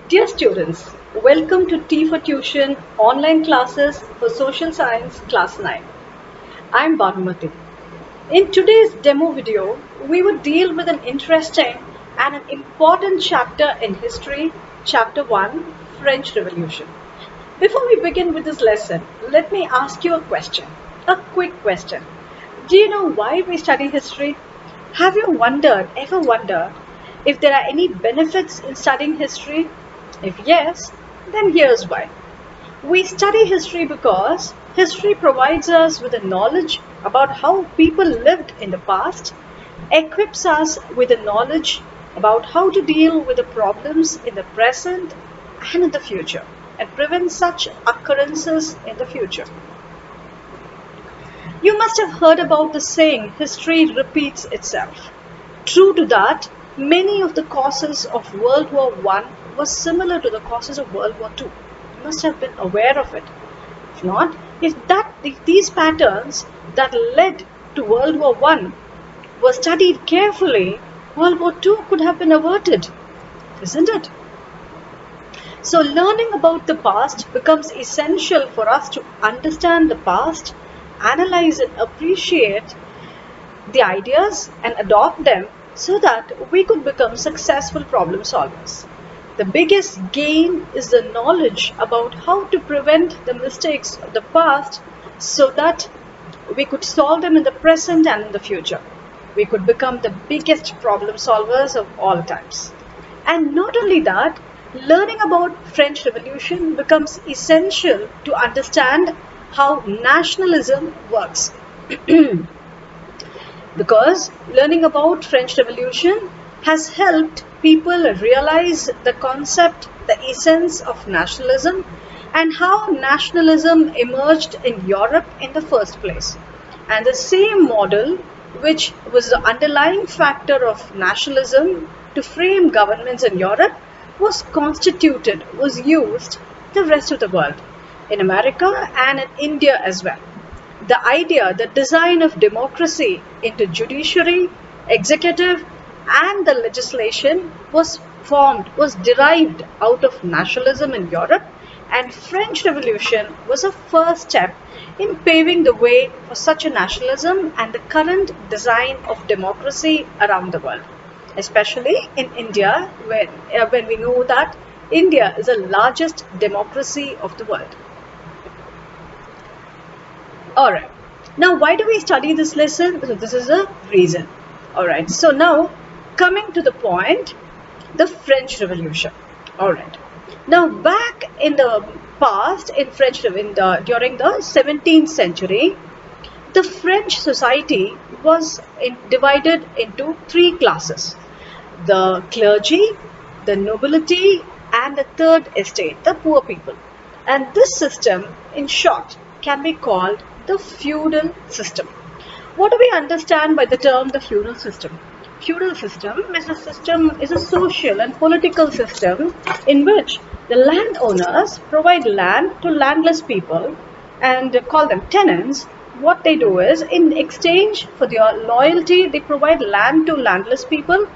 Dear students, welcome to T for Tuition online classes for Social Science Class 9. I am Bhanumati. In today's demo video, we will deal with an interesting and an important chapter in history, Chapter 1, French Revolution. Before we begin with this lesson, let me ask you a question, a quick question. Do you know why we study history? Have you ever wondered, if there are any benefits in studying history? If yes, then here's why. We study history because history provides us with the knowledge about how people lived in the past, equips us with the knowledge about how to deal with the problems in the present and in the future, and prevent such occurrences in the future. You must have heard about the saying, history repeats itself. True to that, many of the causes of World War I were similar to the causes of World War II. You must have been aware of it. If not, if these patterns that led to World War I were studied carefully, World War II could have been averted, isn't it? So learning about the past becomes essential for us to understand the past, analyze and appreciate the ideas and adopt them so that we could become successful problem solvers. The biggest gain is the knowledge about how to prevent the mistakes of the past so that we could solve them in the present and in the future. We could become the biggest problem solvers of all times. And not only that, learning about French Revolution becomes essential to understand how nationalism works. Because learning about French Revolution has helped people realize the concept, the essence of nationalism, and how nationalism emerged in Europe in the first place. And the same model, which was the underlying factor of nationalism to frame governments in Europe, was used the rest of the world, in America and in India as well. The idea, the design of democracy into judiciary, executive, and the legislation was derived out of nationalism in Europe, and French Revolution was a first step in paving the way for such a nationalism and the current design of democracy around the world, especially in India, when we know that India is the largest democracy of the world. Alright, now why do we study this lesson? So this is a reason. Alright, so now coming to the point, the French Revolution. Alright, now back in the past, during the 17th century, the French society was divided into three classes: the clergy, the nobility, and the third estate, the poor people. And this system, in short, can be called the feudal system. What do we understand by the term the feudal system? Feudal system is a social and political system in which the landowners provide land to landless people and call them tenants. What they do is, in exchange for their loyalty, they provide land to landless people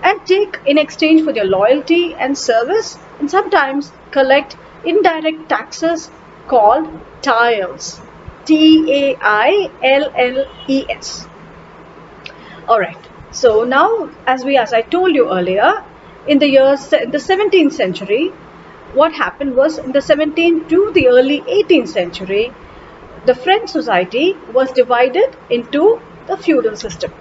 and take in exchange for their loyalty and service, and sometimes collect indirect taxes called tailles. Tailles. Alright, so now as I told you earlier, in the 17th century, what happened was, in the 17th to the early 18th century, the French society was divided into the feudal system,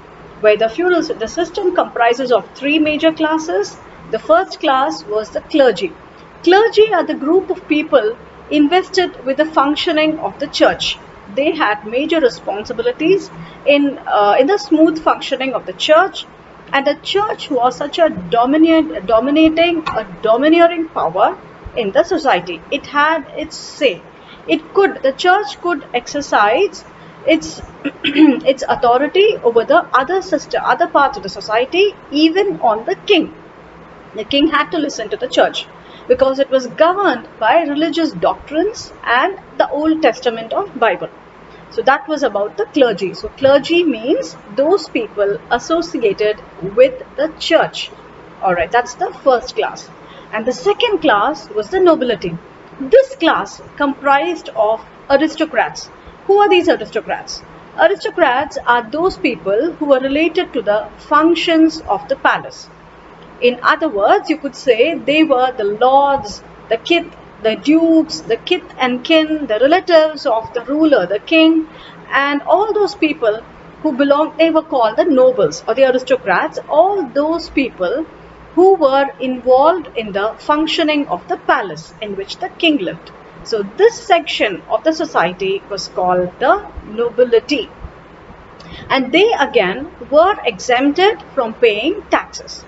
where the system comprises of three major classes. The first class was the clergy. Clergy are the group of people invested with the functioning of the church. They had major responsibilities in the smooth functioning of the church, and the church was such a domineering power in the society. It had its say. The church could exercise its its authority over the other parts of the society, even on the king. The king had to listen to the church because it was governed by religious doctrines and the Old Testament of Bible. So that was about the clergy. So clergy means those people associated with the church. Alright, that's the first class. and the second class was the nobility. This class comprised of aristocrats. Who are these aristocrats? Aristocrats are those people who are related to the functions of the palace. In other words, you could say they were the lords, the kith, the dukes, the kith and kin, the relatives of the ruler, the king, and all those people who belonged, they were called the nobles or the aristocrats, all those people who were involved in the functioning of the palace in which the king lived. So this section of the society was called the nobility. And they again were exempted from paying taxes.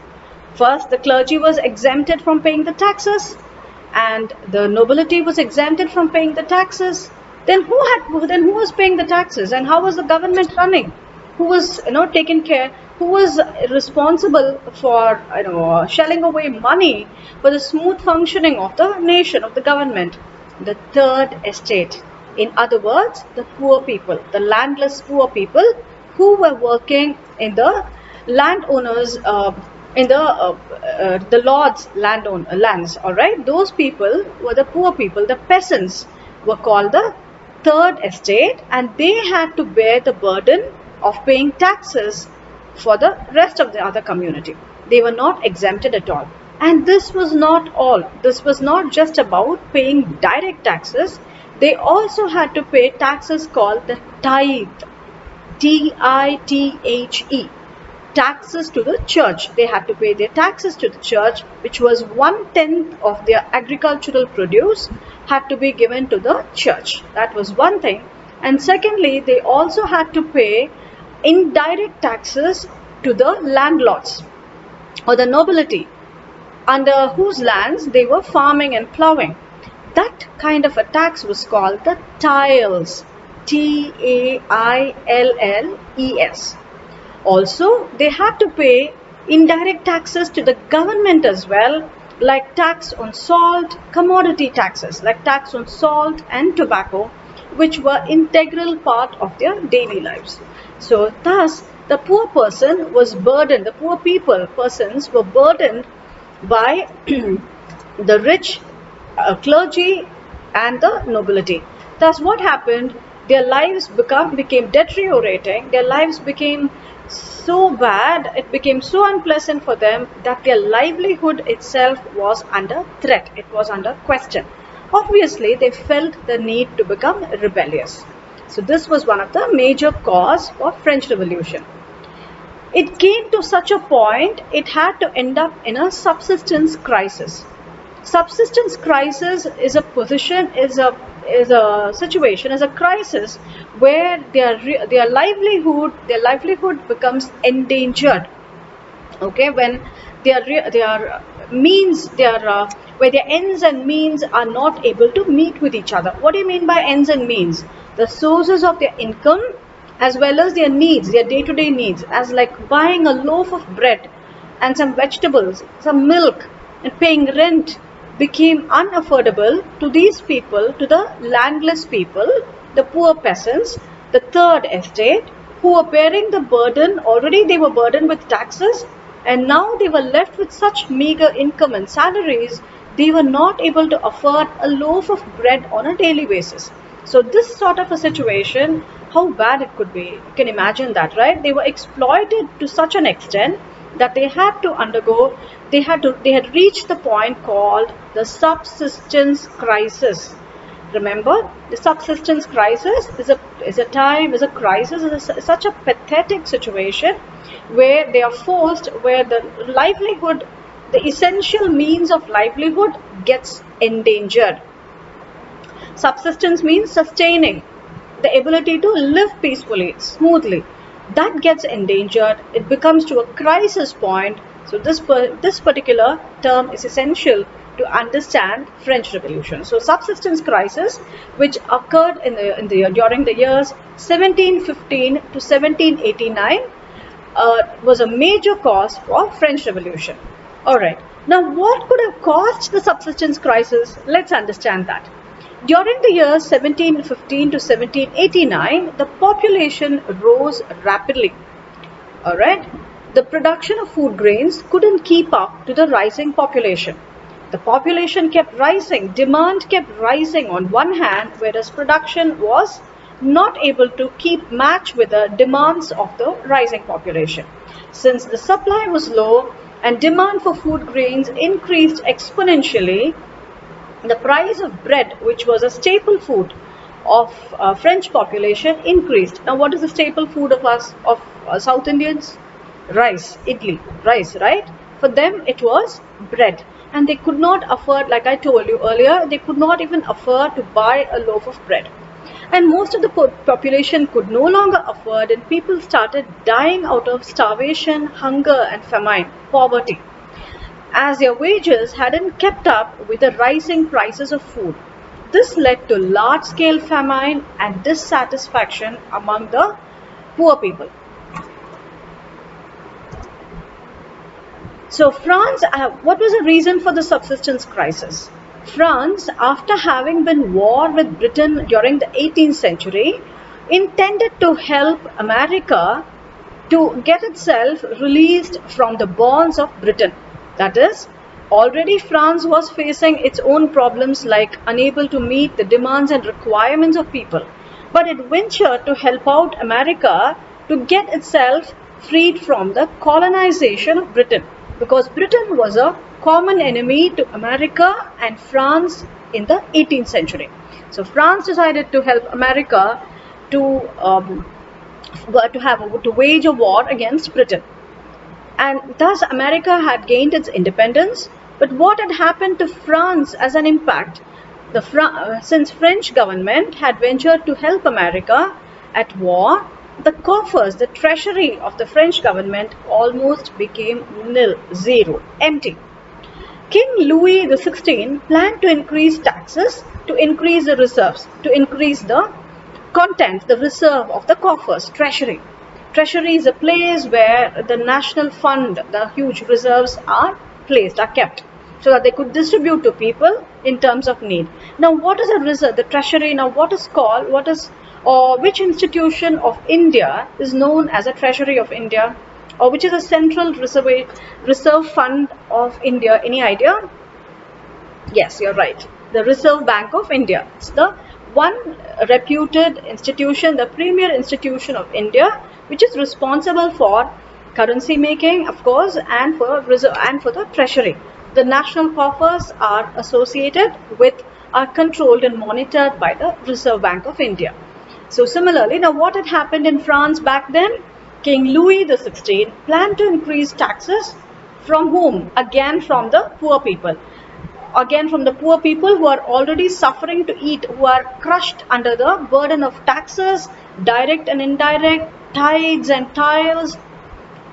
First, the clergy was exempted from paying the taxes, and the nobility was exempted from paying the taxes. Then who was paying the taxes, and how was the government running? Who was taking care? Who was responsible for shelling away money for the smooth functioning of the nation, of the government? The third estate. In other words, the poor people, the landless poor people who were working in the landowners. In the lords' lands, all right. Those people were the poor people. The peasants were called the third estate, and they had to bear the burden of paying taxes for the rest of the other community. They were not exempted at all. And this was not all. This was not just about paying direct taxes. They also had to pay taxes called the tithe, T-I-T-H-E. Taxes to the church. They had to pay their taxes to the church, which was 1/10 of their agricultural produce had to be given to the church. That was one thing. And secondly, they also had to pay indirect taxes to the landlords or the nobility, under whose lands they were farming and plowing. That kind of a tax was called the tailles, T-A-I-L-L-E-S. Also, they had to pay indirect taxes to the government as well, like tax on salt, commodity taxes, like tax on salt and tobacco, which were integral part of their daily lives. So, thus, the poor person was burdened, the poor persons were burdened by the rich clergy and the nobility. Thus, what happened? Their lives became deteriorating. Their lives became so bad, it became so unpleasant for them that their livelihood itself was under threat. It was under question. Obviously, they felt the need to become rebellious. So this was one of the major cause for French Revolution. It came to such a point, it had to end up in a subsistence crisis. Subsistence crisis is a situation, is a crisis where their livelihood becomes endangered. Okay, when their means, where their ends and means are not able to meet with each other. What do you mean by ends and means? The sources of their income as well as their needs, their day-to-day needs, as like buying a loaf of bread and some vegetables, some milk, and paying rent became unaffordable to these people, to the landless people, the poor peasants, the third estate, who were bearing the burden. Already they were burdened with taxes, and now they were left with such meager income and salaries, they were not able to afford a loaf of bread on a daily basis. So this sort of a situation, how bad it could be, you can imagine that, right? They were exploited to such an extent that they had to undergo, they had reached the point called the subsistence crisis. Remember, the subsistence crisis is a crisis, is such a pathetic situation where they are forced, where the livelihood, the essential means of livelihood gets endangered. Subsistence means sustaining, the ability to live peacefully, smoothly. That gets endangered, it becomes to a crisis point. So this particular term is essential to understand French Revolution. So subsistence crisis, which occurred during the years 1715 to 1789, was a major cause for French Revolution. Alright, now what could have caused the subsistence crisis? Let's understand that. During the years 1715 to 1789, the population rose rapidly. Alright, the production of food grains couldn't keep up to the rising population. The population kept rising, demand kept rising on one hand, whereas production was not able to keep match with the demands of the rising population. Since the supply was low and demand for food grains increased exponentially, the price of bread, which was a staple food of French population, increased. Now, what is the staple food of us, of South Indians? Rice, idli, rice, right? For them, it was bread. And they could not afford, like I told you earlier, they could not even afford to buy a loaf of bread. And most of the population could no longer afford, and people started dying out of starvation, hunger, and famine, poverty, as their wages hadn't kept up with the rising prices of food. This led to large-scale famine and dissatisfaction among the poor people. So France, what was the reason for the subsistence crisis? France, after having been war with Britain during the 18th century, intended to help America to get itself released from the bonds of Britain. That is, already France was facing its own problems, like unable to meet the demands and requirements of people. But it ventured to help out America to get itself freed from the colonization of Britain, because Britain was a common enemy to America and France in the 18th century. So France decided to help America to wage a war against Britain. And thus America had gained its independence. But what had happened to France as an impact? Since French government had ventured to help America at war, the coffers, the treasury of the French government almost became nil, zero, empty. King Louis XVI planned to increase taxes, to increase the reserves, to increase the content, the reserve of the coffers, treasury. Treasury is a place where the national fund, the huge reserves are placed, are kept, so that they could distribute to people in terms of need. Now, what is a reserve, the treasury? Now, which institution of India is known as a treasury of India, or which is a central reserve fund of India? Any idea? Yes, you're right. The Reserve Bank of India. It's the one reputed institution, the premier institution of India, which is responsible for currency making, of course, and for reserve and for the treasury. The national coffers are associated with, are controlled and monitored by the Reserve Bank of India. So similarly, now what had happened in France back then? King Louis XVI planned to increase taxes from whom? Again, from the poor people. Again, from the poor people who are already suffering to eat, who are crushed under the burden of taxes, direct and indirect, tithes and tiles.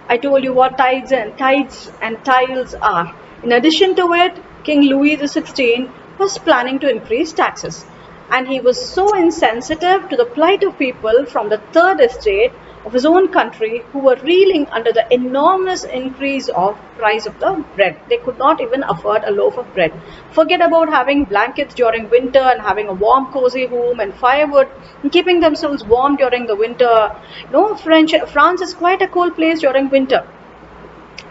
I told you what tithes and tiles are. In addition to it, King Louis XVI was planning to increase taxes. And he was so insensitive to the plight of people from the third estate of his own country who were reeling under the enormous increase of price of the bread. They could not even afford a loaf of bread. Forget about having blankets during winter and having a warm cozy home and firewood and keeping themselves warm during the winter. No, France is quite a cold place during winter.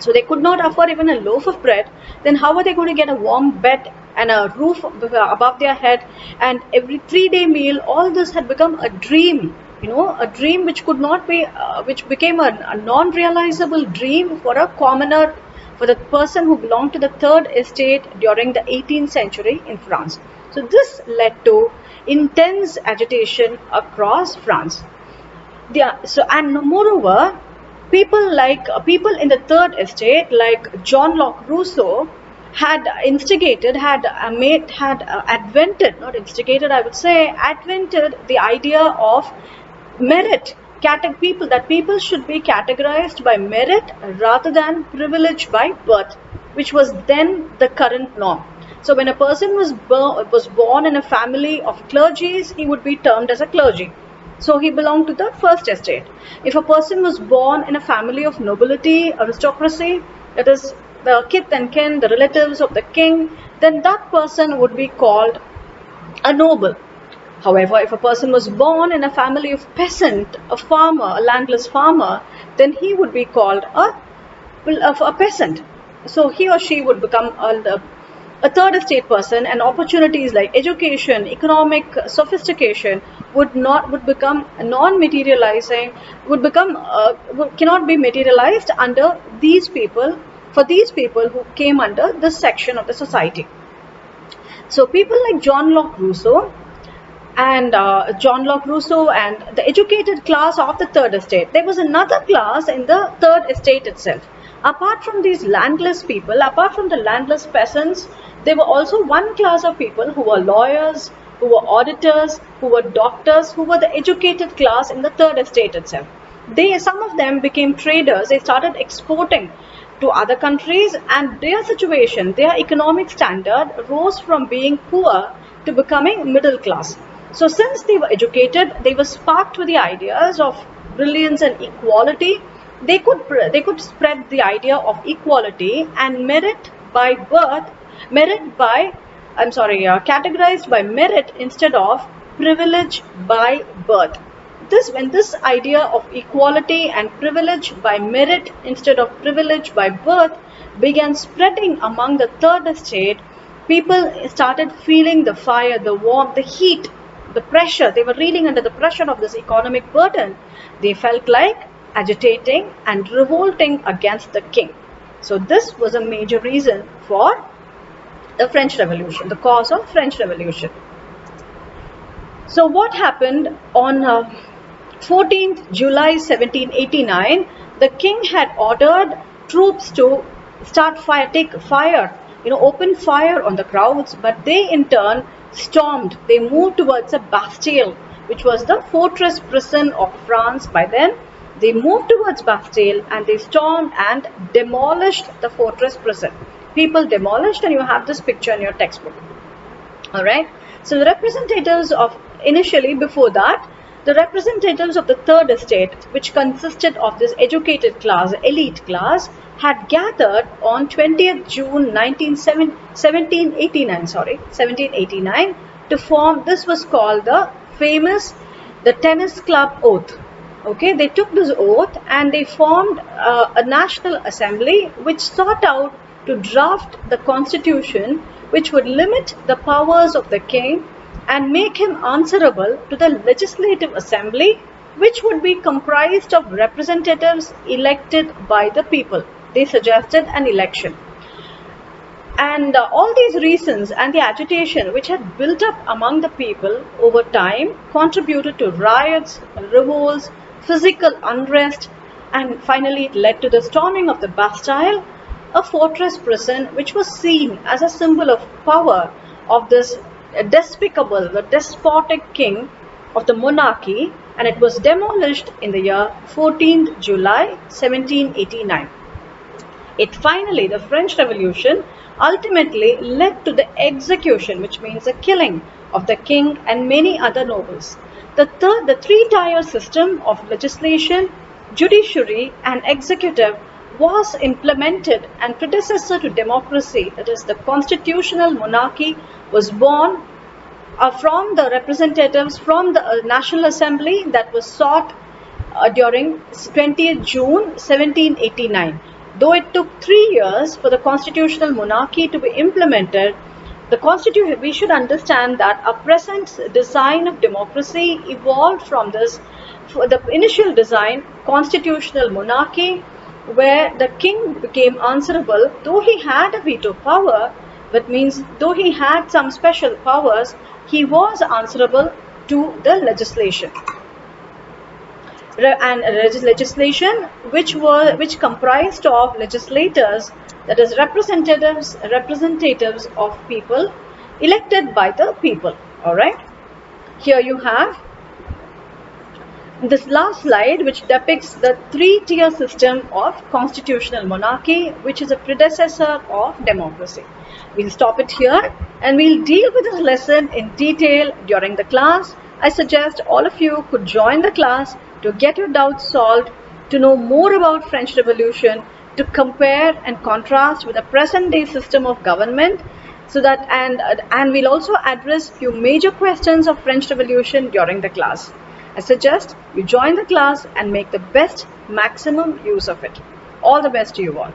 So they could not afford even a loaf of bread. Then how are they going to get a warm bed and a roof above their head and every 3-day meal? All this had become a dream, a dream which could not be, which became a non-realizable dream for a commoner, for the person who belonged to the third estate during the 18th century in France. So this led to intense agitation across France. And moreover, people in the third estate, like John Locke Rousseau, had invented the idea of merit, people should be categorized by merit rather than privilege by birth, which was then the current norm. So when a person was born in a family of clergies, he would be termed as a clergy. So he belonged to the first estate. If a person was born in a family of nobility, aristocracy, that is the kith and kin, the relatives of the king, then that person would be called a noble. However, if a person was born in a family of peasant, a farmer, a landless farmer, then he would be called a peasant. So he or she would become a third estate person, and opportunities like education, economic sophistication would become non-materializing, cannot be materialized under these people, for these people who came under this section of the society. So people like John Locke Rousseau and the educated class of the third estate. There was another class in the third estate itself. Apart from these landless people, apart from the landless peasants, there were also one class of people who were lawyers, who were auditors, who were doctors, who were the educated class in the third estate itself. Some of them became traders. They started exporting to other countries, and their situation, their economic standard rose from being poor to becoming middle class. So since they were educated, they were sparked with the ideas of brilliance and equality. They could spread the idea of equality and categorized by merit instead of privilege by birth. When this idea of equality and privilege by merit instead of privilege by birth began spreading among the third estate, people started feeling the fire, the warmth, the heat, the pressure. They were reeling under the pressure of this economic burden. They felt like agitating and revolting against the king. So this was a major reason for the French Revolution, the cause of French Revolution. So what happened on 14th July 1789, the king had ordered troops to open fire on the crowds, but they in turn stormed. They moved towards a Bastille, which was the fortress prison of France by then. They moved towards Bastille and they stormed and demolished the fortress prison. People demolished, and you have this picture in your textbook. All right. So the representatives before that, the representatives of the third estate, which consisted of this educated class, elite class, had gathered on 20th June 1789 to form, this was called the tennis club oath. Okay, they took this oath and they formed a national assembly which sought out to draft the constitution which would limit the powers of the king and make him answerable to the legislative assembly, which would be comprised of representatives elected by the people. They suggested an election. And all these reasons and the agitation which had built up among the people over time contributed to riots, revolts, physical unrest, and finally it led to the storming of the Bastille, a fortress prison which was seen as a symbol of power of this despicable, the despotic king of the monarchy, and it was demolished in the year 14th July 1789. The French Revolution ultimately led to the execution, which means the killing of the king and many other nobles. The three-tier system of legislation, judiciary and executive was implemented, and predecessor to democracy, that is the constitutional monarchy, was born from the representatives from the National Assembly that was sought during 20th June 1789. Though it took 3 years for the constitutional monarchy to be implemented, we should understand that our present design of democracy evolved from the initial design, constitutional monarchy, where the king became answerable, though he had a veto power, that means though he had some special powers, he was answerable to the legislation. And legislation which comprised of legislators, that is representatives of people elected by the people. All right. Here you have this last slide, which depicts the three-tier system of constitutional monarchy, which is a predecessor of democracy. We'll stop it here and we'll deal with this lesson in detail during the class. I suggest all of you could join the class to get your doubts solved, to know more about French Revolution, to compare and contrast with the present day system of government, so that and we'll also address few major questions of French Revolution during the class. I suggest you join the class and make the maximum use of it. All the best to you all.